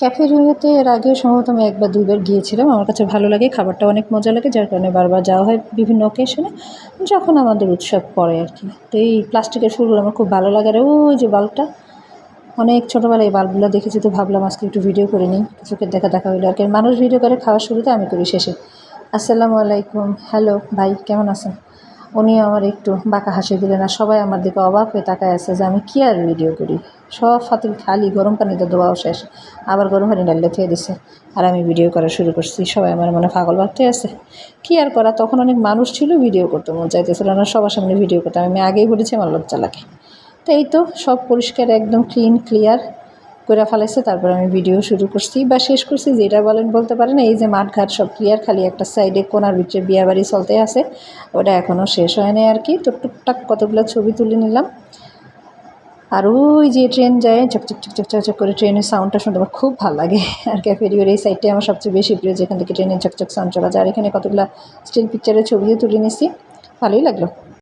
ক্যাফেটেরিয়াতে এর আগেও সম্ভবত আমি 1 বা 2 বার গিয়েছিলাম। আমার কাছে ভালো লাগে, খাবারটা অনেক মজা লাগে, যার কারণে বারবার যাওয়া হয় বিভিন্ন অকেশনে যখন আমাদের উৎসব পড়ে আর কি। তো এই প্লাস্টিকের ফুলগুলো আমার খুব ভালো লাগে। আর ওই যে বাল্বটা, অনেক ছোটোবেলায় এই বাল্বগুলো দেখেছি, তো ভাবলাম আজকে একটু ভিডিও করে নিই। চোখের দেখা হইলো আর কি। মানুষ ভিডিও করে খাওয়ার শুরুতে, আমি করি শেষে। আসসালামু আলাইকুম। হ্যালো ভাই, কেমন আছেন? উনি আমার একটু বাঁকা হাসি দিলেন, আর সবাই আমার দিকে অবাক হয়ে তাকায় আছে যে আমি কী আর ভিডিও করি। সব ফাতিল খালি, গরম পানিতে ধোয়াও শেষ, আবার গরম পানি ডাললে থুয়ে দিছে, আর আমি ভিডিও করা শুরু করছি। সবাই আমার মনে পাগল ভাবতে আছে। কী আর করা, তখন অনেক মানুষ ছিল, ভিডিও করতে মন চাইতেছিল না, সবার সামনে ভিডিও করতাম। আমি আগেই বলেছি আমার লজ্জা লাগে। তো এই তো সব পরিষ্কার, একদম ক্লিয়ার করে ফেলাইছে। তারপর আমি ভিডিও শুরু করছি বা শেষ করছি, যেটা বলেন বলতে পারেন। এই যে মাঠঘাট সব ক্লিয়ার, খালি একটা সাইডে কোনার ভিতরে বিয়াবাড়ি চলতে আছে, ওটা এখনও শেষ হয় নাই আর কি। তো টুকটাক কতগুলো ছবি তুলে নিলাম। আর ওই যে ট্রেন যায় চকচক চকচক চকচক করে, ট্রেনের সাউন্ডটা শুনতে আমার খুব ভালো লাগে। আর ক্যাফেরিয়ার এই সাইডটাই আমার সবচেয়ে বেশি প্রিয়, যেখান থেকে ট্রেনের চকচক সাউন্ড চলা যায়। আর এখানে কতগুলো স্টিল পিকচারের ছবিও তুলে নিছি, ভালোই লাগলো।